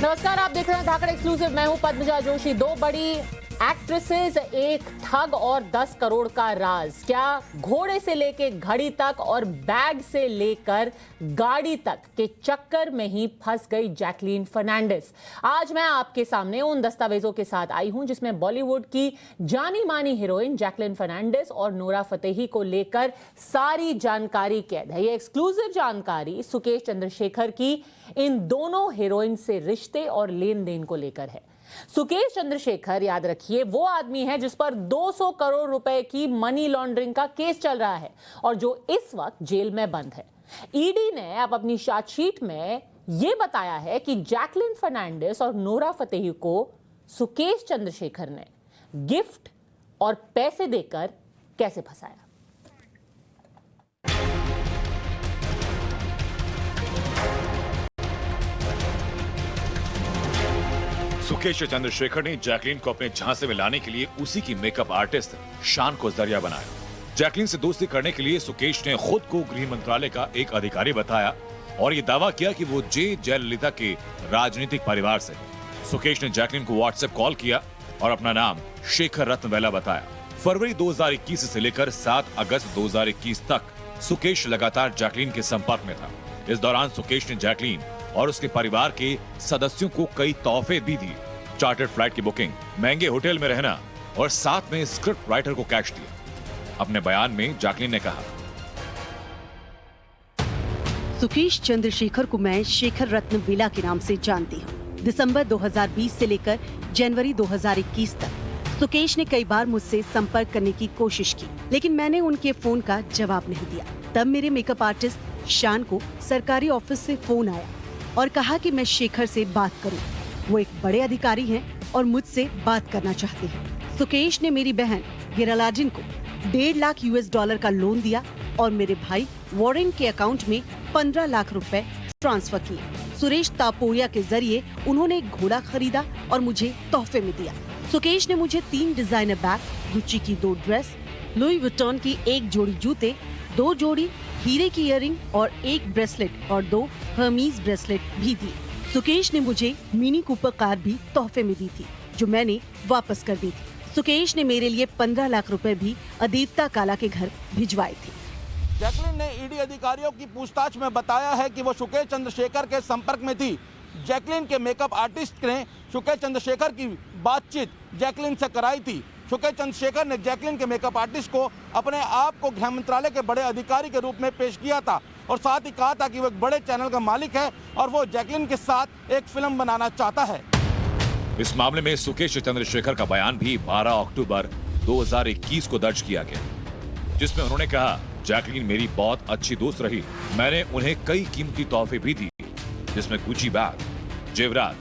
नमस्कार, आप देख रहे हैं धाकड़ एक्सक्लूसिव। मैं हूं पद्मजा जोशी। दो बड़ी एक्ट्रेसेस, एक ठग और 10 करोड़ का राज। क्या घोड़े से लेकर घड़ी तक और बैग से लेकर गाड़ी तक के चक्कर में ही फंस गई जैकलीन फर्नांडिस। आज मैं आपके सामने उन दस्तावेजों के साथ आई हूं जिसमें बॉलीवुड की जानी मानी हीरोइन जैकलीन फर्नांडिस और नोरा फतेही को लेकर सारी जानकारी कैद है। ये एक्सक्लूसिव जानकारी सुकेश चंद्रशेखर की इन दोनों हीरोइन से रिश्ते और लेन देन को लेकर है। सुकेश चंद्रशेखर, याद रखिए, वो आदमी है जिस पर 200 करोड़ रुपए की मनी लॉन्ड्रिंग का केस चल रहा है और जो इस वक्त जेल में बंद है। ईडी ने अब अपनी चार्जशीट में यह बताया है कि जैकलीन फर्नांडिस और नोरा फतेही को सुकेश चंद्रशेखर ने गिफ्ट और पैसे देकर कैसे फंसाया। सुकेश चंद्रशेखर ने जैकलीन को अपने झांसे में लाने के लिए उसी की मेकअप आर्टिस्ट शान को जरिया बनाया। जैकलीन से दोस्ती करने के लिए सुकेश ने खुद को गृह मंत्रालय का एक अधिकारी बताया और ये दावा किया कि वो जयललिता के राजनीतिक परिवार से। सुकेश ने जैकलीन को व्हाट्सएप कॉल किया और अपना नाम शेखर रत्नवेला बताया। फरवरी 2021 से लेकर 7 अगस्त 2021 तक सुकेश लगातार जैकलीन के संपर्क में था। इस दौरान सुकेश ने जैकलीन और उसके परिवार के सदस्यों को कई तोहफे भी दिए। चार्टर्ड फ्लाइट की बुकिंग, महंगे होटल में रहना और साथ में स्क्रिप्ट राइटर को कैश दिया। अपने बयान में जैकलीन ने कहा, सुकेश चंद्रशेखर को मैं शेखर रत्नवेला के नाम से जानती हूँ। दिसंबर 2020 से लेकर जनवरी 2021 तक सुकेश ने कई बार मुझसे संपर्क करने की कोशिश की, लेकिन मैंने उनके फोन का जवाब नहीं दिया। तब मेरे मेकअप आर्टिस्ट शान को सरकारी ऑफिस से फोन आया और कहा कि मैं शेखर से बात करूं। वो एक बड़े अधिकारी हैं और मुझसे बात करना चाहते हैं। सुकेश ने मेरी बहन गिरालाडिन को 1.5 लाख US$ का लोन दिया और मेरे भाई वॉरेन के अकाउंट में 15 लाख रुपए ट्रांसफर किए। सुरेश तापोरिया के जरिए उन्होंने एक घोड़ा खरीदा और मुझे तोहफे में दिया। सुकेश ने मुझे 3 डिजाइनर बैग, गुच्ची की 2 ड्रेस, लुई विटॉन की 1 जोड़ी जूते, 2 जोड़ी हीरे की इयररिंग और 1 ब्रेसलेट और 2 हर्मीज ब्रेसलेट भी दिए। सुकेश ने मुझे मिनी कूपर कार भी तोहफे में दी थी, जो मैंने वापस कर दी थी। सुकेश ने मेरे लिए 15 लाख रुपए भी अदीप्ता काला के घर भिजवाए थे। जैकलीन ने ईडी अधिकारियों की पूछताछ में बताया है कि वो सुकेश चंद्रशेखर के संपर्क में थी। जैकलीन के मेकअप आर्टिस्ट ने सुकेश चंद्रशेखर की बातचीत जैकलीन से कराई थी। सुकेश चंद्रशेखर ने जैकलीन के मेकअप आर्टिस्ट को अपने आप को गृह मंत्रालय के बड़े अधिकारी के रूप में पेश किया था और साथ ही कहा था कि वो एक बड़े चैनल का मालिक है और वो जैकलीन के साथ एक फिल्म बनाना चाहता है। इस मामले में सुकेश चंद्रशेखर का बयान भी 12 अक्टूबर 2021 को दर्ज किया गया, जिसमें उन्होंने कहा, जैकलीन मेरी बहुत अच्छी दोस्त रही। मैंने उन्हें कई कीमती तोहफे भी दिए, जिसमें गुची बैग, जेवरात,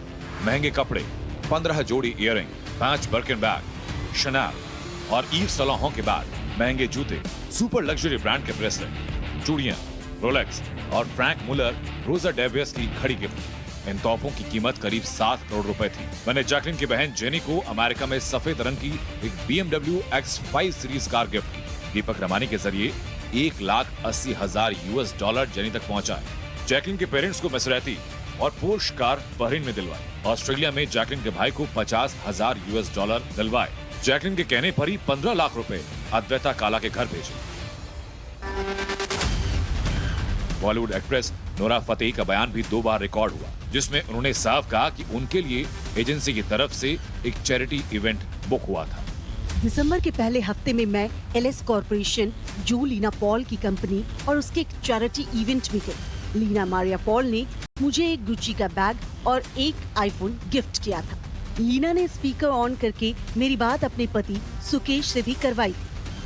महंगे कपड़े, 15 जोड़ी इयररिंग, 5 बर्किन बैग, शनैल और ईव सां लॉरेंट के बाद महंगे जूते, सुपर लग्जरी ब्रांड के ब्रेसलेट, चूड़ियां, रोलेक्स और फ्रैंक मुलर रोजा डेवियस की घड़ी गिफ्ट। इन तोहफों की कीमत करीब 7 करोड़ रुपए थी। मैंने जैकलीन की बहन जेनी को अमेरिका में सफेद रंग की एक BMW X5 series car gift की। दीपक रमानी के जरिए 1,80,000 US$ जेनी तक पहुंचा है। जैकलीन के पेरेंट्स को मसरैती और पोर्श कार बहरीन में दिलवाई। ऑस्ट्रेलिया में जैकलीन के भाई को 50,000 US$ दिलवाए। जैकलीन के कहने पर ही 15 लाख रुपए अद्वैता काला के घर भेजे। बॉलीवुड एक्ट्रेस नोरा फतेही का बयान भी 2 बार रिकॉर्ड हुआ, जिसमें उन्होंने साफ कहा कि उनके लिए एजेंसी की तरफ से एक चैरिटी इवेंट बुक हुआ था। दिसंबर के पहले हफ्ते में मैं LS कॉर्पोरेशन, जो लीना पॉल की कंपनी और उसके एक चैरिटी इवेंट में गई। लीना मारिया पॉल ने मुझे एक गुच्ची का बैग और एक आईफोन गिफ्ट किया था। लीना ने स्पीकर ऑन करके मेरी बात अपने पति सुकेश से भी करवाई।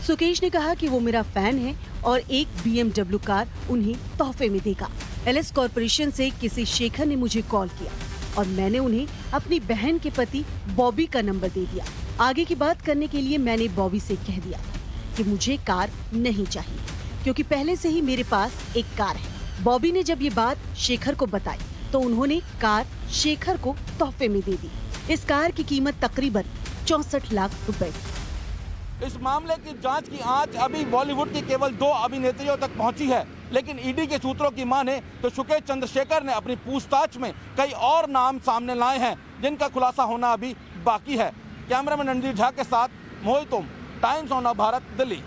सुकेश ने कहा कि वो मेरा फैन है और एक BMW कार उन्हें तोहफे में देगा। LS कॉर्पोरेशन से किसी शेखर ने मुझे कॉल किया और मैंने उन्हें अपनी बहन के पति बॉबी का नंबर दे दिया। आगे की बात करने के लिए मैंने बॉबी से कह दिया कि मुझे कार नहीं चाहिए, क्योंकि पहले से ही मेरे पास एक कार है। बॉबी ने जब ये बात शेखर को बताई तो उन्होंने कार शेखर को तोहफे में दे दी। इस कार की कीमत तकरीबन 64 लाख रुपए। इस मामले की जांच की आंच अभी बॉलीवुड की केवल 2 अभिनेत्रियों तक पहुंची है। लेकिन ईडी के सूत्रों की माने तो सुकेश चंद्रशेखर ने अपनी पूछताछ में कई और नाम सामने लाए हैं जिनका खुलासा होना अभी बाकी है। कैमरामैन रणधीर झा के साथ मोहित ओम, टाइम्स ऑफ भारत, दिल्ली।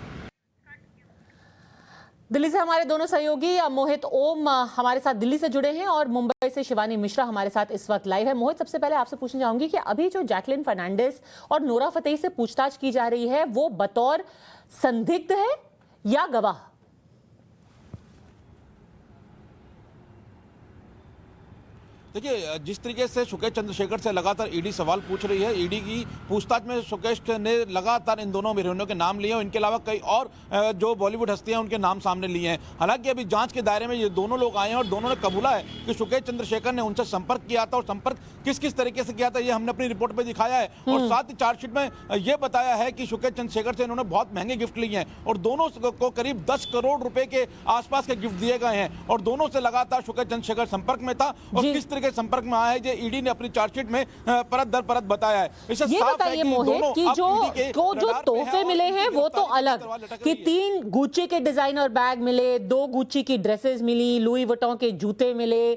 दिल्ली से हमारे दोनों सहयोगी मोहित ओम हमारे साथ दिल्ली से जुड़े हैं और मुंबई से शिवानी मिश्रा हमारे साथ इस वक्त लाइव है। मोहित, सबसे पहले आपसे पूछना चाहूंगी कि अभी जो जैकलिन फर्नांडिस और नोरा फतेही से पूछताछ की जा रही है वो बतौर संदिग्ध है या गवाह? देखिए, जिस तरीके से सुकेश चंद्रशेखर से लगातार ईडी सवाल पूछ रही है, ईडी की पूछताछ में सुकेश ने लगातार इन दोनों हीरोइनों के नाम लिए और इनके अलावा कई और जो बॉलीवुड हस्तियां उनके नाम सामने लिए हैं। हालांकि अभी जांच के दायरे में ये दोनों लोग आए हैं और दोनों ने कबूला है कि सुकेश चंद्रशेखर ने उनसे संपर्क किया था और संपर्क किस किस तरीके से किया था ये हमने अपनी रिपोर्ट में दिखाया है। और साथ ही चार्जशीट में ये बताया है कि सुकेश चंद्रशेखर से इन्होंने बहुत महंगे गिफ्ट लिए हैं और दोनों को करीब 10 करोड़ रुपए के आसपास के गिफ्ट दिए गए हैं और दोनों से लगातार सुकेश चंद्रशेखर संपर्क में था और किस तरीके संपर्क में आया है ईडी ने अपनी चार्जशीट में परत दर परत बताया है। ये बताइए मोहित कि जो तोहफे मिले हैं वो तो अलग कि 3 गुच्ची के डिजाइनर बैग मिले, 2 गुच्ची की ड्रेसेस मिली, लुई वुइटन के जूते मिले,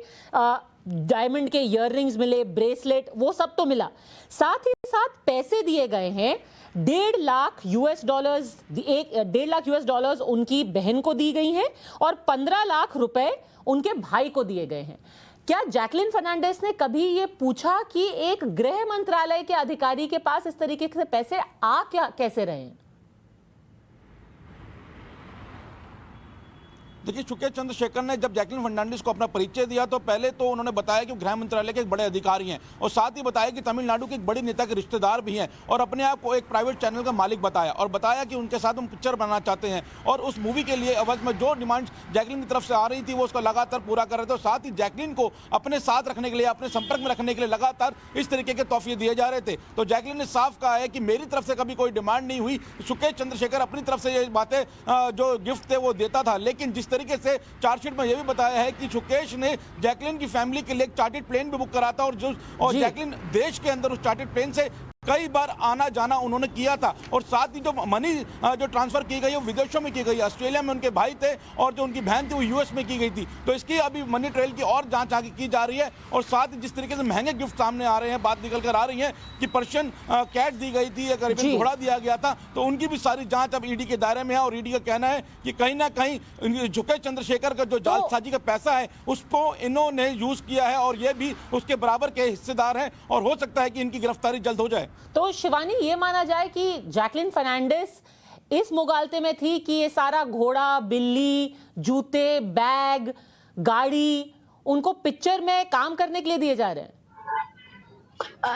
डायमंड के इयररिंग्स मिले, ब्रेसलेट, वो सब तो मिला। साथ ही साथ पैसे दिए गए हैं $1.5 लाख US उनकी बहन को दी गई हैं और 15 लाख रुपए उनके भाई को दिए गए हैं। क्या जैकलिन फर्नांडिस ने कभी ये पूछा कि एक गृह मंत्रालय के अधिकारी के पास इस तरीके से पैसे कैसे रहे हैं? देखिए, सुकेश चंद्रशेखर ने जब जैकलिन फर्नांडिस को अपना परिचय दिया तो पहले तो उन्होंने बताया कि गृह मंत्रालय के एक बड़े अधिकारी हैं और साथ ही बताया कि तमिलनाडु के एक बड़ी नेता के रिश्तेदार भी हैं और अपने आप को एक प्राइवेट चैनल का मालिक बताया और बताया कि उनके साथ हम पिक्चर बनाना चाहते हैं और उस मूवी के लिए अवध में जो डिमांड्स जैकलिन की तरफ से आ रही थी वो उसका लगातार पूरा कर रहे थे और साथ ही जैकलिन को अपने साथ रखने के लिए, अपने संपर्क में रखने के लिए लगातार इस तरीके के तोहफे दिए जा रहे थे। तो जैकलिन ने साफ कहा है कि मेरी तरफ से कभी कोई डिमांड नहीं हुई, सुकेश चंद्रशेखर अपनी तरफ से ये बातें जो गिफ्ट थे वो देता था। लेकिन जिस तरीके से चार्जशीट में यह भी बताया है कि सुकेश ने जैकलिन की फैमिली के लिए एक चार्टर्ड प्लेन भी बुक करा था और जैकलिन देश के अंदर उस चार्टर्ड प्लेन से कई बार आना जाना उन्होंने किया था और साथ ही जो मनी जो ट्रांसफर की गई है वो विदेशों में की गई, ऑस्ट्रेलिया में उनके भाई थे और जो उनकी बहन थी वो यूएस में की गई थी। तो इसकी अभी मनी ट्रेल की और जांच आगे की जा रही है और साथ ही जिस तरीके से महंगे गिफ्ट सामने आ रहे हैं, बात निकल कर आ रही है कि पर्शियन कैट दी गई थी या करीबन घोड़ा दिया गया था, तो उनकी भी सारी जांच अब ईडी के दायरे में है और ईडी का कहना है कि कहीं ना कहीं सुकेश चंद्रशेखर का जो जालसाजी का पैसा है उसको इन्होंने यूज किया है और ये भी उसके बराबर के हिस्सेदार हैं और हो सकता है कि इनकी गिरफ्तारी जल्द हो जाए। तो शिवानी, ये माना जाए कि जैकलिन फर्नांडिस इस मुगालते में थी कि ये सारा घोड़ा, बिल्ली, जूते, बैग, गाड़ी उनको पिक्चर में काम करने के लिए दिए जा रहे हैं?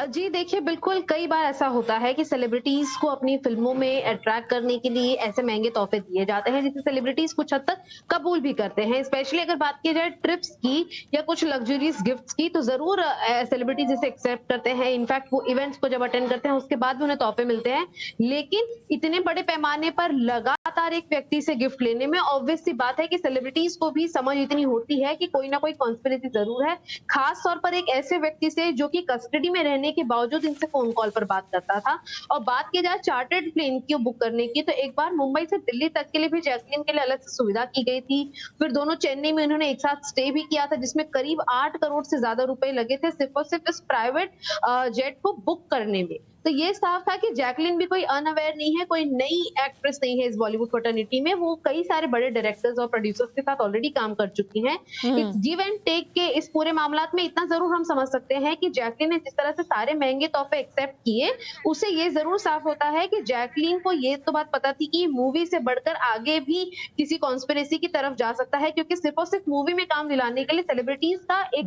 जी देखिए, बिल्कुल कई बार ऐसा होता है कि सेलिब्रिटीज को अपनी फिल्मों में अट्रैक्ट करने के लिए ऐसे महंगे तोहफे दिए जाते हैं जिसे सेलिब्रिटीज कुछ हद तक कबूल भी करते हैं। स्पेशली अगर बात की जाए ट्रिप्स की या कुछ लग्जरियस गिफ्ट्स की तो जरूर सेलिब्रिटीज इसे एक्सेप्ट करते हैं। इनफैक्ट वो इवेंट्स को जब अटेंड करते हैं उसके बाद भी उन्हें तोहफे मिलते हैं। लेकिन इतने बड़े पैमाने पर लगातार एक व्यक्ति से गिफ्ट लेने में ऑब्वियस सी बात है कि सेलिब्रिटीज को भी समझ इतनी होती है कि कोई ना कोई कॉन्स्पिरेसी जरूर है, खास तौर पर एक ऐसे व्यक्ति से जो कि कस्टडी में रहने के बावजूद इनसे फोन कॉल पर बात करता था। और बात की जाए चार्टर्ड प्लेन की बुक करने की तो एक बार मुंबई से दिल्ली तक के लिए भी जैकलिन के लिए अलग से सुविधा की गई थी। फिर दोनों चेन्नई में उन्होंने एक साथ स्टे भी किया था जिसमें करीब 8 करोड़ से ज्यादा रुपए लगे थे सिर्फ और सिर्फ इस प्राइवेट जेट को बुक करने में। तो ये साफ था कि जैकलिन भी कोई अनअवेयर नहीं है, कोई नई एक्ट्रेस नहीं है इस बॉलीवुड फर्टर्निटी में। वो कई सारे बड़े डायरेक्टर्स और प्रोड्यूसर्स के साथ ऑलरेडी काम कर चुकी हैं। इस गिव एंड टेक के इस पूरे मामलात में इतना जरूर हम समझ सकते हैं कि जैकलिन ने जिस तरह से सारे महंगे तोहफे एक्सेप्ट किए उससे ये जरूर साफ होता है कि जैकलिन को ये तो बात पता थी कि मूवी से बढ़कर आगे भी किसी कॉन्स्पिरेसी की तरफ जा सकता है, क्योंकि सिर्फ और सिर्फ मूवी में काम दिलाने के लिए सेलिब्रिटीज का एक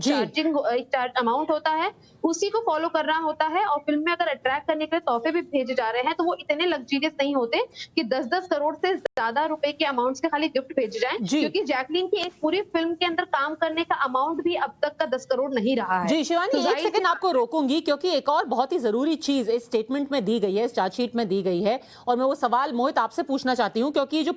चार्ज अमाउंट होता है, उसी को फॉलो करना होता है। और फिल्म में अगर अट्रैक्ट करने के लिए तोहफे भी भेजे जा रहे हैं तो वो इतने लग्जरियस नहीं होते कि 10-10 करोड़ से ज्यादा रुपए के अमाउंट्स के खाली गिफ्ट भेजे जाएं, क्योंकि जैकलिन की एक पूरी फिल्म के अंदर काम करने का अमाउंट भी अब तक का 10 करोड़ नहीं रहा है। जी शिवानी, एक सेकंड आपको रोकूंगी क्योंकि एक और बहुत ही जरूरी चीज इस स्टेटमेंट में दी गई है, इस चार्जशीट में दी गई है और मैं वो सवाल मोहित आपसे पूछना चाहती हूँ, क्योंकि जो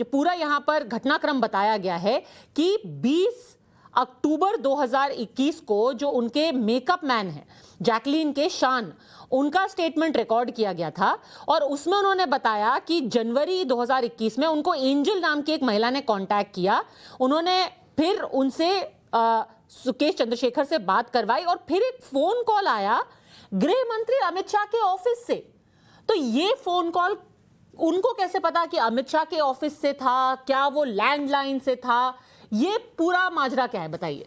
पूरा यहाँ पर घटनाक्रम बताया गया है कि 20 अक्टूबर 2021 को जो उनके मेकअप मैन हैं जैकलीन के शान, उनका स्टेटमेंट रिकॉर्ड किया गया था और उसमें उन्होंने बताया कि जनवरी 2021 में उनको एंजल नाम की एक महिला ने कांटेक्ट किया। उन्होंने फिर उनसे सुकेश चंद्रशेखर से बात करवाई और फिर एक फोन कॉल आया गृह मंत्री अमित शाह के ऑफिस से। तो ये फोन कॉल उनको कैसे पता कि अमित शाह के ऑफिस से था? क्या वो लैंडलाइन से था? ये पूरा माजरा क्या है, बताइए।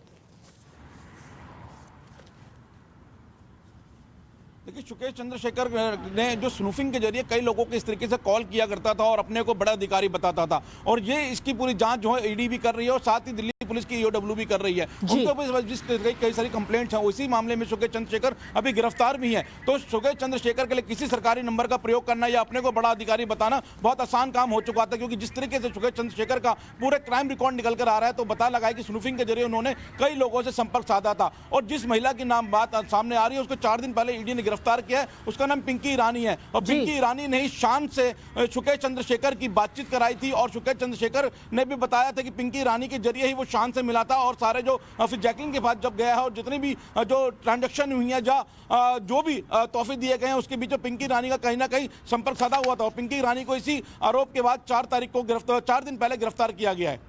देखिए, सुकेश चंद्रशेखर ने जो स्नूफिंग के जरिए कई लोगों को इस तरीके से कॉल किया करता था और अपने को बड़ा अधिकारी बताता था, और ये इसकी पूरी जांच जो है ईडी भी कर रही है और साथ ही दिल्ली पुलिस की ईओडब्ल्यू भी कर रही है। उनको भी कई सारी कंप्लेंट्स हैं, उसी मामले में सुकेश चंद्रशेखर अभी गिरफ्तार भी हैं। तो सुकेश चंद्रशेखर के लिए किसी सरकारी नंबर का प्रयोग करना या अपने को बड़ा अधिकारी बताना बहुत आसान काम हो चुका था, क्योंकि जिस तरीके से सुकेश चंद्रशेखर का पूरे क्राइम रिकॉर्ड निकल कर आ रहा है, तो बता लगा है कि स्नूफिंग के जरिए उन्होंने कई लोगों से संपर्क साधा था। और जिस महिला की नाम बात सामने आ रही है, उसको 4 दिन पहले ईडी ने गिरफ्तार किया है। उसका नाम पिंकी ईरानी है, और पिंकी ईरानी ने ही शान से सुकेश चंद्रशेखर की बातचीत कराई थी, और सुकेश चंद्रशेखर ने भी बताया था कि पिंकी ईरानी के जरिए ही वो शान से मिला था। और सारे जो फिर जैकलीन के पास जब गया है और जितनी भी जो ट्रांजैक्शन हुई है, जो भी तोहफे दिए गए हैं, उसके बीच पिंकी ईरानी का कहीं ना कहीं संपर्क साधा हुआ था। और पिंकी ईरानी को इसी आरोप के बाद 4 तारीख को 4 दिन पहले गिरफ्तार किया गया है।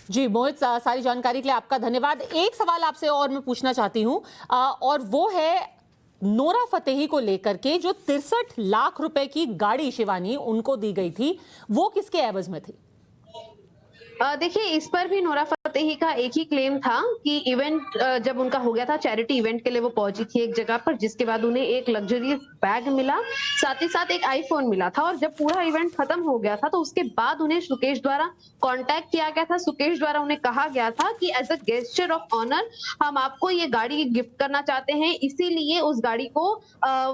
जी मोहित, सारी जानकारी के लिए आपका धन्यवाद। एक सवाल आपसे और मैं पूछना चाहती हूं, और वो है नोरा फतेही को लेकर के जो 63 लाख रुपए की गाड़ी शिवानी उनको दी गई थी, वो किसके एवज में थी? देखिए, इस पर भी नोरा फतेही का एक ही क्लेम था कि इवेंट जब उनका हो गया था, चैरिटी इवेंट के लिए वो पहुंची थी एक जगह पर, जिसके बाद उन्हें एक लग्जरियस बैग मिला, साथ ही साथ एक आईफोन मिला था। और जब पूरा इवेंट खत्म हो गया था, तो उसके बाद उन्हें सुकेश द्वारा कांटेक्ट किया गया था। सुकेश द्वारा उन्हें कहा गया था कि as a gesture of honour हम आपको ये गाड़ी गिफ्ट करना चाहते हैं, इसीलिए उस गाड़ी को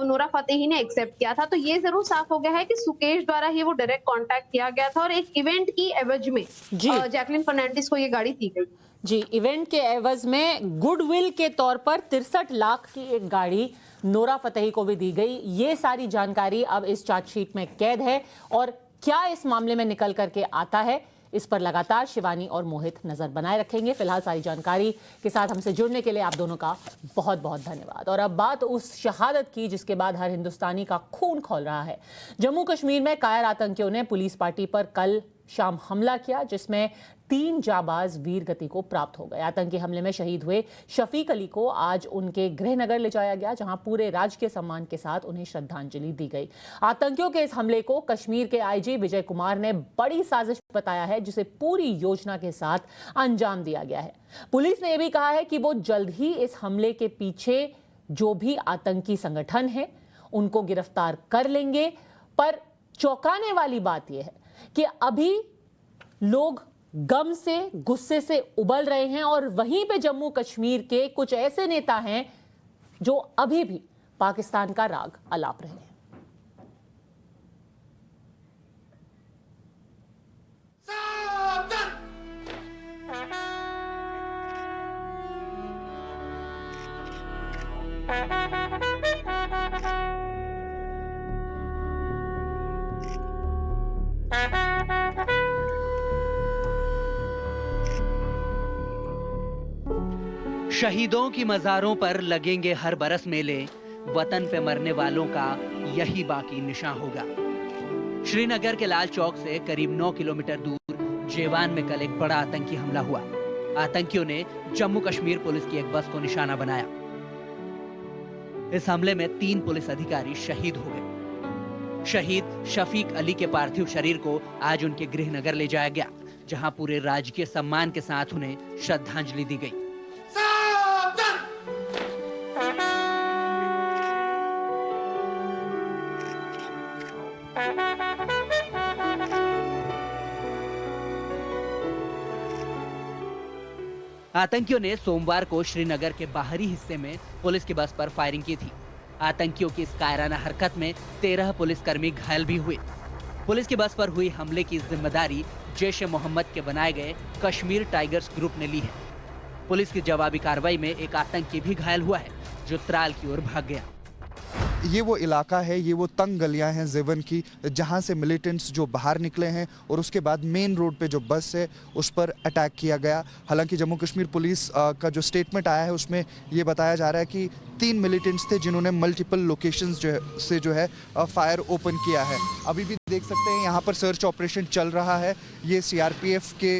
नोरा फतेही ने एक्सेप्ट किया था। तो ये जरूर साफ हो गया है कि सुकेश द्वारा ही वो डायरेक्ट कॉन्टैक्ट किया गया था और एक इवेंट की एवज में जैकलीन फर्नांडिस को ये गाड़ी दी गई। जी, इवेंट के एवज में गुडविल के तौर पर 63 लाख की एक गाड़ी नोरा फतेही को भी दी गई। ये सारी जानकारी अब इस चार्जशीट में कैद है, और क्या इस मामले में निकल करके आता है, इस पर लगातार शिवानी और मोहित नजर बनाए रखेंगे। फिलहाल सारी जानकारी के साथ हमसे जुड़ने के लिए आप दोनों का बहुत बहुत धन्यवाद। और अब बात उस शहादत की जिसके बाद हर हिंदुस्तानी का खून खौल रहा है। जम्मू कश्मीर में कायर आतंकियों ने पुलिस पार्टी पर कल शाम हमला किया, जिसमें 3 जाबाज वीर गति को प्राप्त हो गए। आतंकी हमले में शहीद हुए शफीक अली को आज उनके गृहनगर ले जाया गया, जहां पूरे राजकीय सम्मान के साथ उन्हें श्रद्धांजलि दी गई। आतंकियों के इस हमले को कश्मीर के आईजी विजय कुमार ने बड़ी साजिश बताया है, जिसे पूरी योजना के साथ अंजाम दिया गया है। पुलिस ने यह भी कहा है कि वो जल्द ही इस हमले के पीछे जो भी आतंकी संगठन है उनको गिरफ्तार कर लेंगे। पर चौंकाने वाली बात यह है कि अभी लोग गम से, गुस्से से उबल रहे हैं, और वहीं पे जम्मू कश्मीर के कुछ ऐसे नेता हैं जो अभी भी पाकिस्तान का राग अलाप रहे हैं। शहीदों की मजारों पर लगेंगे हर बरस मेले, वतन पे मरने वालों का यही बाकी निशान होगा। श्रीनगर के लाल चौक से करीब 9 किलोमीटर दूर जेवान में कल एक बड़ा आतंकी हमला हुआ। आतंकियों ने जम्मू कश्मीर पुलिस की एक बस को निशाना बनाया। इस हमले में 3 पुलिस अधिकारी शहीद हो गए। शहीद शफीक अली के पार्थिव शरीर को आज उनके गृहनगर ले जाया गया, जहां पूरे राजकीय सम्मान के साथ उन्हें श्रद्धांजलि दी गई। आतंकियों ने सोमवार को श्रीनगर के बाहरी हिस्से में पुलिस की बस पर फायरिंग की थी। आतंकियों की इस कायराना हरकत में 13 पुलिसकर्मी घायल भी हुए। पुलिस की बस पर हुई हमले की जिम्मेदारी जैश-ए-मोहम्मद के बनाए गए कश्मीर टाइगर्स ग्रुप ने ली है। पुलिस की जवाबी कार्रवाई में एक आतंकी भी घायल हुआ है, जो त्राल की ओर भाग गया। ये वो इलाका है, ये वो तंग गलियां हैं ज़ेवन की, जहां से मिलिटेंट्स जो बाहर निकले हैं और उसके बाद मेन रोड पे जो बस है उस पर अटैक किया गया। हालांकि जम्मू कश्मीर पुलिस का जो स्टेटमेंट आया है उसमें ये बताया जा रहा है कि 3 मिलिटेंट्स थे जिन्होंने मल्टीपल लोकेशंस जो है फायर ओपन किया है। अभी भी देख सकते हैं यहाँ पर सर्च ऑपरेशन चल रहा है। ये सीआरपीएफ के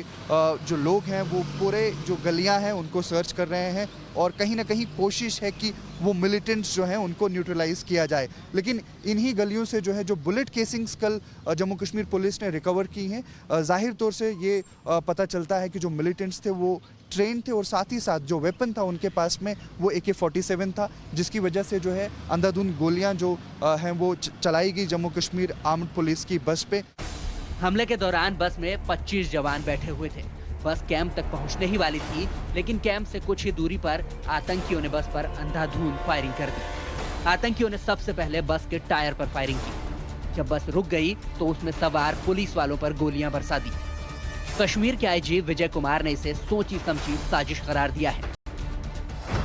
जो लोग हैं वो पूरे जो गलियाँ हैं उनको सर्च कर रहे हैं और कहीं ना कहीं कोशिश है कि वो मिलिटेंट्स जो हैं उनको न्यूट्रलाइज किया जाए। लेकिन इन्हीं गलियों से जो है जो बुलेट केसिंग्स कल जम्मू कश्मीर पुलिस ने रिकवर की हैं, जाहिर तौर से ये पता चलता है कि जो मिलिटेंट्स थे वो ट्रेन थे और साथ ही साथ जो वेपन था उनके पास में वो AK-47 था, जिसकी वजह से जो है अंधाधुंध गोलियां जो हैं वो चलाई गई जम्मू कश्मीर आर्म्ड पुलिस की बस पे। हमले के दौरान बस में 25 जवान बैठे हुए थे। बस कैंप तक पहुंचने ही वाली थी, लेकिन कैंप से कुछ ही दूरी पर आतंकियों ने बस पर अंधाधुंध फायरिंग कर दी। आतंकियों ने सबसे पहले बस के टायर पर फायरिंग की। जब बस रुक गई तो उसमें सवार पुलिस वालों पर गोलियां बरसा दी। कश्मीर के आईजी विजय कुमार ने इसे सोची समझी साजिश करार दिया है।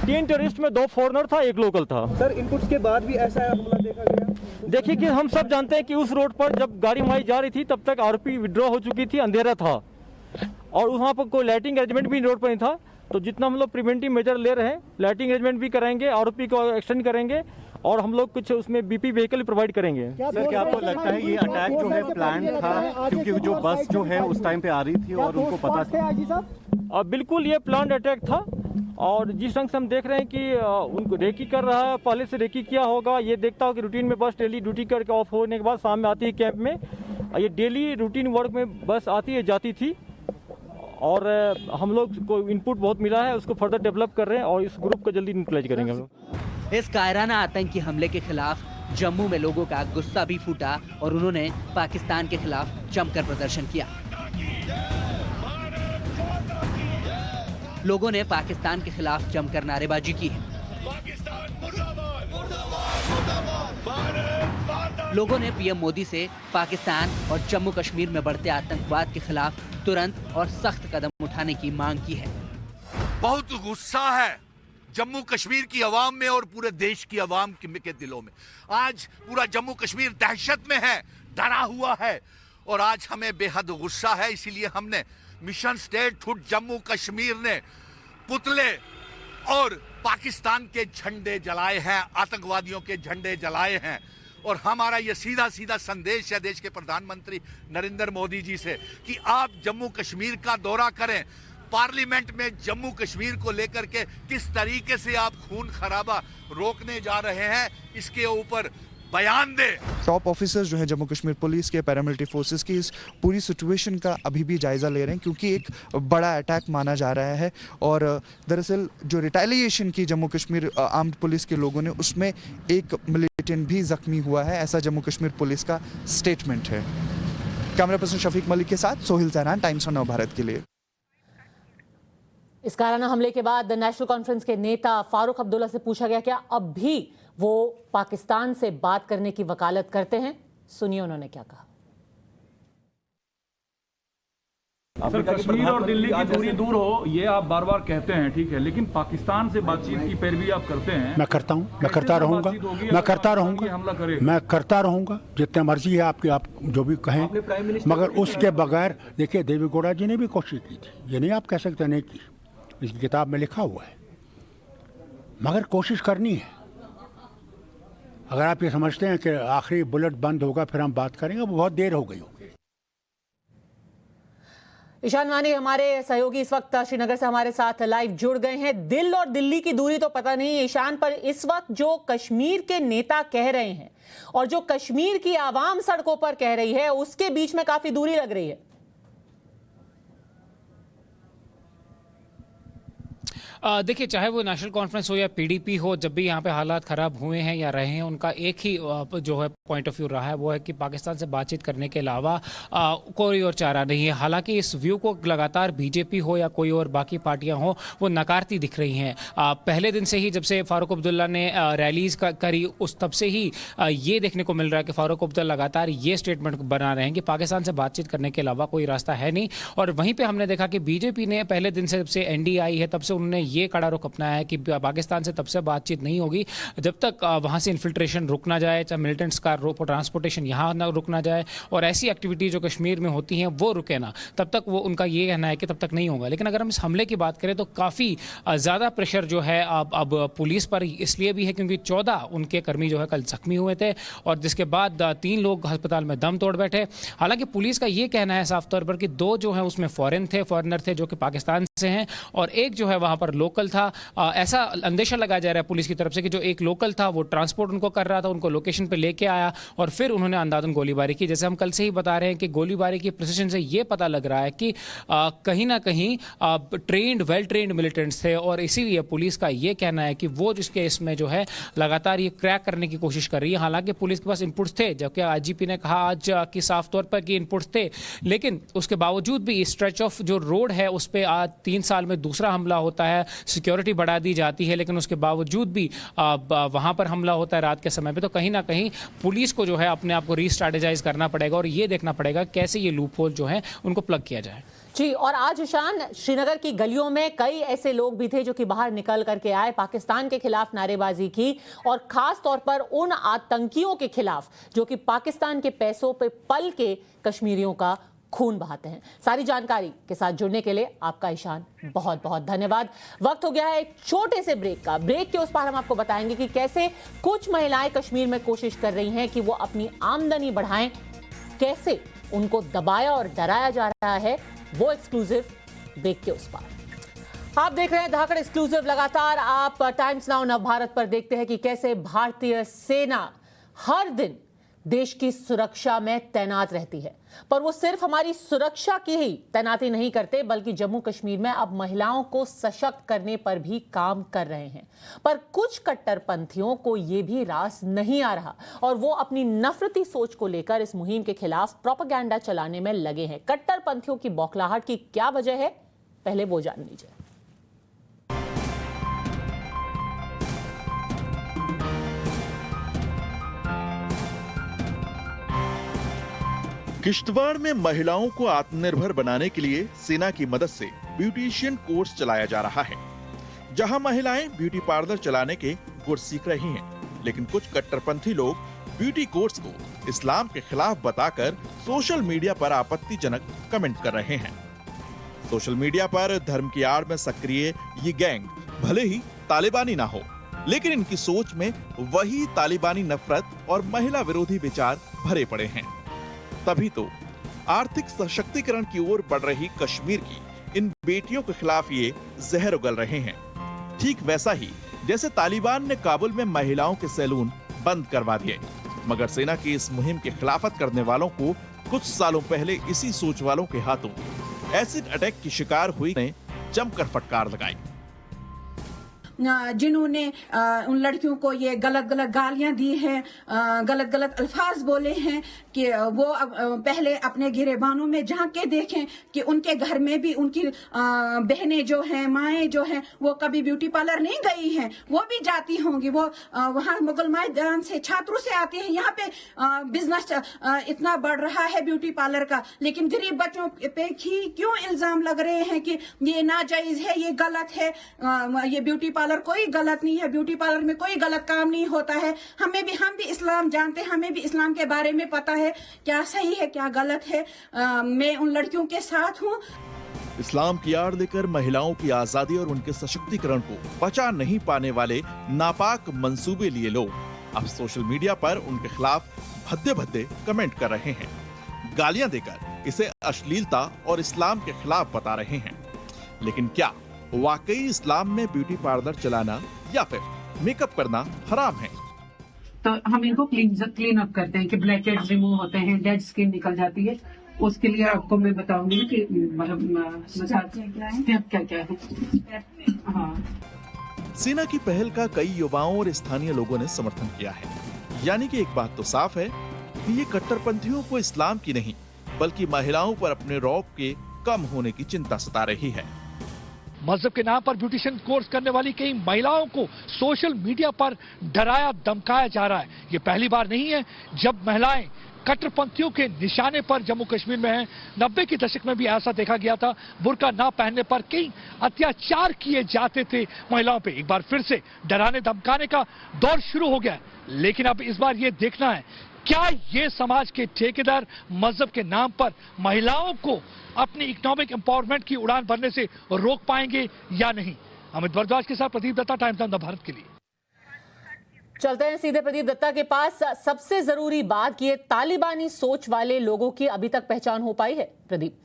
3 टेररिस्ट में 2 फॉरेनर था, 1 लोकल था। सर इनपुट्स के बाद भी ऐसा हमला देखा गया। देखिए कि हम सब जानते हैं कि उस रोड पर जब गाड़ी हमारी जा रही थी तब तक आरोपी विड्रॉ हो चुकी थी, अंधेरा था और वहाँ पर कोई लाइटिंग अरेंजमेंट भी रोड पर नहीं था। तो जितना हम लोग प्रिवेंटिव मेजर ले रहे हैं, लाइटिंग अरेंजमेंट भी कराएंगे, आरोपी को एक्सटेंड करेंगे और हम लोग कुछ उसमें BP व्हीकल प्रोवाइड करेंगे। सर क्या आपको लगता है ये अटैक जो है प्लान था, क्योंकि जो बस जो है उस टाइम पे आ रही थी और उनको पता था? बिल्कुल ये प्लान अटैक था और जिस ढंग से हम देख रहे हैं कि उनको रेकी कर रहा है, पहले से रेकी किया होगा। ये देखता हो कि रूटीन में बस डेली ड्यूटी करके ऑफ होने के बाद शाम में आती है कैंप में। ये डेली रूटीन वर्क में बस आती है जाती थी और हम लोग को इनपुट बहुत मिला है, उसको फर्दर डेवलप कर रहे हैं और इस ग्रुप को जल्दी न्यूट्रलाइज करेंगे हम लोग। इस कायराना आतंकी हमले के खिलाफ जम्मू में लोगों का गुस्सा भी फूटा और उन्होंने पाकिस्तान के खिलाफ जमकर प्रदर्शन किया। लोगों ने पाकिस्तान के खिलाफ जमकर नारेबाजी की है। लोगों ने पीएम मोदी से पाकिस्तान और जम्मू कश्मीर में बढ़ते आतंकवाद के खिलाफ तुरंत और सख्त कदम उठाने की मांग की है। बहुत गुस्सा है जम्मू कश्मीर की आवाम में और पूरे देश की आवाम के दिलों में। आज पूरा जम्मू कश्मीर दहशत में है, डरा हुआ है और आज हमें बेहद गुस्सा है। इसीलिए हमने मिशन स्टेटहुड जम्मू कश्मीर ने पुतले और पाकिस्तान के झंडे जलाए हैं, आतंकवादियों के झंडे जलाए हैं। और हमारा ये सीधा सीधा संदेश है देश के प्रधानमंत्री नरेंद्र मोदी जी से कि आप जम्मू कश्मीर का दौरा करें। पार्लियामेंट में जम्मू कश्मीर को लेकर के किस तरीके से आप खून खराबा रोकने जा रहे हैं, इसके ऊपर बयान दे। टॉप ऑफिसर्स जो है जम्मू कश्मीर पुलिस के, पैरामिलिट्री फोर्सेस की इस पूरी सिचुएशन का अभी भी जायजा ले रहे हैं क्योंकि एक बड़ा अटैक माना जा रहा है और दरअसल जो रिटेलिएशन की जम्मू कश्मीर आर्म्ड पुलिस के लोगों ने, उसमें एक मिलिटेंट भी जख्मी हुआ है, ऐसा जम्मू कश्मीर पुलिस का स्टेटमेंट है। कैमरा पर्सन शफीक मलिक के साथ सोहिल जैनान, टाइम्स ऑफ नव भारत के लिए। इस काराना हमले के बाद नेशनल कॉन्फ्रेंस के नेता फारूक अब्दुल्ला से पूछा गया क्या अब भी वो पाकिस्तान से बात करने की वकालत करते हैं। सुनिए उन्होंने क्या कहा। सर, कश्मीर और दिल्ली की दूरी दूर हो ये आप बार बार कहते हैं, ठीक है, लेकिन पाकिस्तान से बातचीत की पैरवी आप करते हैं। मैं करता हूं, मैं करता रहूंगा, मैं करता रहूंगा, मैं करता रहूंगा जितने मर्जी है आपकी, आप जो भी कहें। मगर उसके बगैर देखिए देवी गौड़ा जी ने भी कोशिश की थी, ये नहीं आप कह सकते नहीं की, इसकी किताब में लिखा हुआ है। मगर कोशिश करनी है। अगर आप ये समझते हैं कि आखिरी बुलेट बंद होगा फिर हम बात करेंगे, वो बहुत देर हो गई होगी। ईशान वानी हमारे सहयोगी इस वक्त श्रीनगर से हमारे साथ लाइव जुड़ गए हैं। दिल और दिल्ली की दूरी तो पता नहीं ईशान, पर इस वक्त जो कश्मीर के नेता कह रहे हैं और जो कश्मीर की आवाम सड़कों पर कह रही है, उसके बीच में काफी दूरी लग रही है। देखिए, चाहे वो नेशनल कॉन्फ्रेंस हो या PDP हो, जब भी यहाँ पे हालात ख़राब हुए हैं या रहे हैं, उनका एक ही जो है पॉइंट ऑफ व्यू रहा है, वो है कि पाकिस्तान से बातचीत करने के अलावा कोई और चारा नहीं है। हालांकि इस व्यू को लगातार BJP हो या कोई और बाकी पार्टियां हो, वो नकारती दिख रही हैं। पहले दिन से ही जब से फारूक अब्दुल्ला ने रैलीज करी, उस तब से ही ये देखने को मिल रहा है कि फारूक अब्दुल्ला लगातार ये स्टेटमेंट बना रहे हैं कि पाकिस्तान से बातचीत करने के अलावा कोई रास्ता है नहीं। और वहीं पर हमने देखा कि BJP ने पहले दिन से जब से NDA आई है तब से उन्होंने ये कड़ा रुख अपनाया है कि पाकिस्तान से तब से बातचीत नहीं होगी जब तक वहाँ से इन्फिल्ट्रेशन रुक ना जाए, चाहे मिलिटेंट्स का ट्रांसपोर्टेशन यहाँ ना रुक ना जाए और ऐसी एक्टिविटी जो कश्मीर में होती हैं वो रुके ना, तब तक वो उनका ये कहना है कि तब तक नहीं होगा। लेकिन अगर हम इस हमले की बात करें तो काफ़ी ज़्यादा प्रेशर जो है अब पुलिस पर इसलिए भी है क्योंकि 14 उनके कर्मी जो है कल जख्मी हुए थे और जिसके बाद 3 लोग अस्पताल में दम तोड़ बैठे। हालांकि पुलिस का ये कहना है साफ तौर पर कि 2 जो है उसमें फॉरेनर थे जो कि पाकिस्तान से हैं और एक जो है वहाँ पर लोकल था। ऐसा अंदेशा लगाया जा रहा है पुलिस की तरफ से कि जो एक लोकल था वो ट्रांसपोर्ट उनको कर रहा था, उनको लोकेशन पर लेके आया और फिर उन्होंने अंधाधुंध गोलीबारी की। जैसे हम कल से ही बता रहे हैं कि गोलीबारी की प्रिसिशन से ये पता लग रहा है कि कहीं ना कहीं वेल ट्रेंड मिलिटेंट्स थे और इसीलिए पुलिस का ये कहना है कि वो जिसके इसमें जो है लगातार ये क्रैक करने की कोशिश कर रही है। हालांकि पुलिस के पास इनपुट्स थे, जबकि आईजीपी ने कहा आज कि साफ तौर पर कि इनपुट्स थे, लेकिन उसके बावजूद भी स्ट्रेच ऑफ जो रोड है उस पर आज 3 साल में दूसरा हमला होता है, सिक्योरिटी बढ़ा दी जाती है, लेकिन उसके बावजूद भी वहां पर हमला होता है रात के समय पे। तो कहीं ना कहीं पुलिस को जो है अपने आप को रीस्ट्रेटेजाइज करना पड़ेगा और ये देखना पड़ेगा कैसे ये लूप होल जो है उनको प्लग किया जाए। जी, और आज ईशान श्रीनगर की गलियों में कई ऐसे लोग भी थे जो कि बाहर निकल करके आए, पाकिस्तान के खिलाफ नारेबाजी की और खास तौर पर उन आतंकियों के खिलाफ जो कि पाकिस्तान के पैसों पे पल के कश्मीरियों का खून बहाते हैं। सारी जानकारी के साथ जुड़ने के लिए आपका ईशान बहुत बहुत धन्यवाद। वक्त हो गया है एक छोटे से ब्रेक का। ब्रेक के उस पार हम आपको बताएंगे कि कैसे कुछ महिलाएं कश्मीर में कोशिश कर रही हैं कि वो अपनी आमदनी बढ़ाएं, कैसे उनको दबाया और डराया जा रहा है, वो एक्सक्लूसिव ब्रेक के उस पार। आप देख रहे हैं धाकड़ एक्सक्लूसिव। लगातार आप टाइम्स नाउ नवभारत पर देखते हैं कि कैसे भारतीय सेना हर दिन देश की सुरक्षा में तैनात रहती है, पर वो सिर्फ हमारी सुरक्षा की ही तैनाती नहीं करते बल्कि जम्मू कश्मीर में अब महिलाओं को सशक्त करने पर भी काम कर रहे हैं। पर कुछ कट्टरपंथियों को ये भी रास नहीं आ रहा और वो अपनी नफरती सोच को लेकर इस मुहिम के खिलाफ प्रोपेगेंडा चलाने में लगे हैं। कट्टरपंथियों की बौखलाहट की क्या वजह है, पहले वो जान लीजिए। किश्तवाड़ में महिलाओं को आत्मनिर्भर बनाने के लिए सेना की मदद से ब्यूटिशियन कोर्स चलाया जा रहा है, जहां महिलाएं ब्यूटी पार्लर चलाने के गुर सीख रही हैं। लेकिन कुछ कट्टरपंथी लोग ब्यूटी कोर्स को इस्लाम के खिलाफ बताकर सोशल मीडिया पर आपत्तिजनक कमेंट कर रहे हैं। सोशल मीडिया पर धर्म की आड़ में सक्रिय ये गैंग भले ही तालिबानी ना हो, लेकिन इनकी सोच में वही तालिबानी नफरत और महिला विरोधी विचार भरे पड़े हैं। तभी तो आर्थिक सशक्तिकरण की ओर बढ़ रही कश्मीर की इन बेटियों के खिलाफ ये जहर उगल रहे हैं। ठीक वैसा ही जैसे तालिबान ने काबुल में महिलाओं के सैलून बंद करवा दिए, मगर सेना की इस मुहिम की खिलाफत करने वालों को कुछ सालों पहले इसी सोच वालों के हाथों एसिड अटैक की शिकार हुई ने जमकर फटकार लगाई। जिन्होंने उन लड़कियों को ये गलत गलत गालियां दी हैं, गलत गलत अल्फाज बोले हैं कि वो पहले अपने गिरेबानों में झांक के देखें कि उनके घर में भी उनकी बहनें जो हैं, माएँ जो हैं, वो कभी ब्यूटी पार्लर नहीं गई हैं, वो भी जाती होंगी। वो वहाँ मुगल मैदान से छात्रों से आती हैं। यहाँ पे बिजनेस इतना बढ़ रहा है ब्यूटी पार्लर का, लेकिन गरीब बच्चों पे ही क्यों इल्जाम लग रहे हैं कि ये नाजायज है, ये गलत है। ये ब्यूटी पार्लर कोई गलत नहीं है, ब्यूटी पार्लर में कोई गलत काम नहीं होता है। हम भी इस्लाम जानते हैं, हमें भी इस्लाम के बारे में पता है क्या सही है क्या गलत है। मैं उन लड़कियों के साथ हूँ। इस्लाम की आड़ लेकर महिलाओं की आजादी और उनके सशक्तिकरण को बचा नहीं पाने वाले नापाक मंसूबे लिए लोग अब सोशल मीडिया पर उनके खिलाफ भद्दे भद्दे कमेंट कर रहे हैं, गालियां देकर इसे अश्लीलता और इस्लाम के खिलाफ बता रहे हैं। लेकिन क्या वाकई इस्लाम में ब्यूटी पार्लर चलाना या फिर मेकअप करना हराम है? तो हम इनको क्लीन अप करते हैं कि ब्लैक हेड्स रिमूव होते हैं, डेड स्किन निकल जाती है। उसके लिए आपको मैं बताऊंगी कि क्या है। हाँ, सेना की पहल का कई युवाओं और स्थानीय लोगों ने समर्थन किया है। यानी कि एक बात तो साफ है कि ये कट्टरपंथियों को इस्लाम की नहीं बल्कि महिलाओं पर अपने रौब के कम होने की चिंता सता रही है। मजहब के नाम पर ब्यूटिशियन कोर्स करने वाली कई महिलाओं को सोशल मीडिया पर डराया धमकाया जा रहा है। ये पहली बार नहीं है जब महिलाएं कट्टरपंथियों के निशाने पर जम्मू कश्मीर में है। 90 के दशक में भी ऐसा देखा गया था, बुर्का ना पहनने पर कई अत्याचार किए जाते थे महिलाओं पे। एक बार फिर से डराने धमकाने का दौर शुरू हो गया है, लेकिन अब इस बार ये देखना है क्या ये समाज के ठेकेदार मजहब के नाम पर महिलाओं को अपनी इकोनॉमिक एम्पावरमेंट की उड़ान भरने से रोक पाएंगे या नहीं। अमित भारद्वाज के साथ प्रदीप दत्ता, टाइम्स ऑफ भारत के लिए। चलते हैं सीधे प्रदीप दत्ता के पास। सबसे जरूरी बात कि ये तालिबानी सोच वाले लोगों की अभी तक पहचान हो पाई है प्रदीप?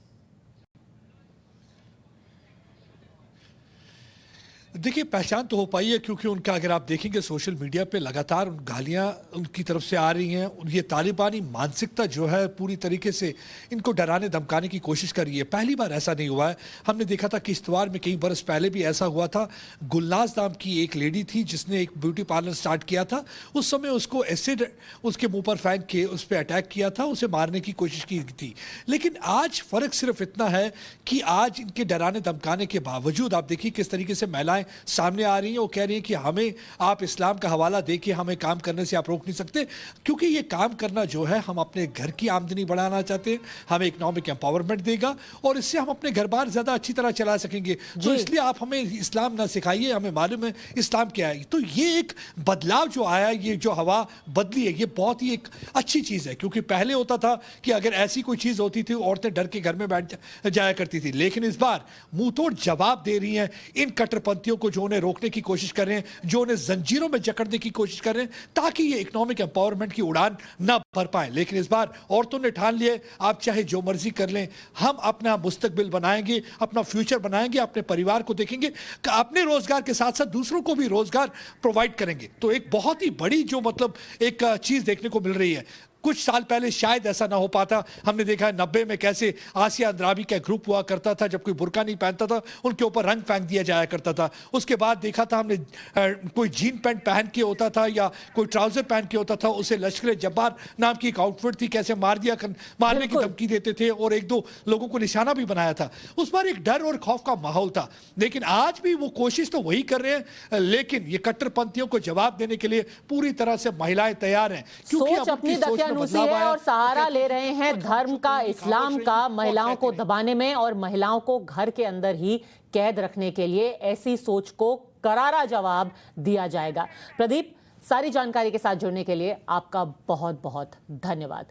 देखिए, पहचान तो हो पाई है क्योंकि उनका अगर आप देखेंगे सोशल मीडिया पे लगातार गालियां उनकी तरफ से आ रही हैं। ये तालिबानी मानसिकता जो है पूरी तरीके से इनको डराने धमकाने की कोशिश कर रही है। पहली बार ऐसा नहीं हुआ है, हमने देखा था किश्तवाड़ में कई बरस पहले भी ऐसा हुआ था। गुलनाज नाम की एक लेडी थी जिसने एक ब्यूटी पार्लर स्टार्ट किया था। उस समय उसको एसिड उसके मुंह पर फेंक के उस पर अटैक किया था, उसे मारने की कोशिश की थी। लेकिन आज फर्क सिर्फ इतना है कि आज इनके डराने धमकाने के बावजूद आप देखिए किस तरीके से महिलाएं सामने आ रही हैं। वो कह रही हैं कि हमें आप इस्लाम का हवाला देके हमें काम करने से आप रोक नहीं सकते, क्योंकि ये काम करना जो है हम अपने घर की आमदनी बढ़ाना चाहते हैं, हमें इकोनॉमिक एम्पावरमेंट देगा और इससे हम अपने घर बार ज्यादा अच्छी तरह चला सकेंगे। तो इसलिए आप हमें इस्लाम ना सिखाइए, हमें मालूम है इस्लाम क्या है। तो ये एक बदलाव जो आया, ये जो हवा बदली है, ये बहुत ही एक अच्छी चीज है। क्योंकि पहले होता था कि अगर ऐसी कोई चीज होती थी औरतें डर के घर में बैठ जाया करती थी, लेकिन इस बार मुंह तोड़ जवाब दे रही हैं इन कट्टरपंथियों को जो उन्हें रोकने की कोशिश कर रहे हैं, जो उन्हें जंजीरों में जकड़ने की कोशिश कर रहे हैं ताकि ये इकोनॉमिक एम्पावरमेंट की उड़ान ना भर पाए। लेकिन इस बार औरतों ने ठान लिए आप चाहे जो मर्जी कर लें, हम अपना मुस्तकबिल बनाएंगे, अपना फ्यूचर बनाएंगे, अपने परिवार को देखेंगे, अपने रोजगार के साथ साथ दूसरों को भी रोजगार प्रोवाइड करेंगे। तो एक बहुत ही बड़ी जो मतलब एक चीज देखने को मिल रही है। कुछ साल पहले शायद ऐसा ना हो पाता। हमने देखा है 90 में कैसे आसिया अंद्राबी का ग्रुप हुआ करता था, जब कोई बुर्का नहीं पहनता था उनके ऊपर रंग फेंक दिया जाया करता था। उसके बाद देखा था हमने कोई जीन पैंट पहन के होता था या कोई ट्राउजर पहन के होता था, उसे लश्कर जब्बार नाम की एक आउटफिट थी, कैसे मारने की धमकी देते थे और एक दो लोगों को निशाना भी बनाया था। उस बार एक डर और खौफ का माहौल था। लेकिन आज भी वो कोशिश तो वही कर रहे हैं, लेकिन ये कट्टरपंथियों को जवाब देने के लिए पूरी तरह से महिलाएं तैयार हैं, क्योंकि अपनी दकियानूसी है और सहारा ले रहे हैं धर्म का, इस्लाम का, महिलाओं को दबाने में और महिलाओं को घर के अंदर ही कैद रखने के लिए। ऐसी सोच को करारा जवाब दिया जाएगा। प्रदीप, सारी जानकारी के साथ जुड़ने के लिए आपका बहुत बहुत धन्यवाद।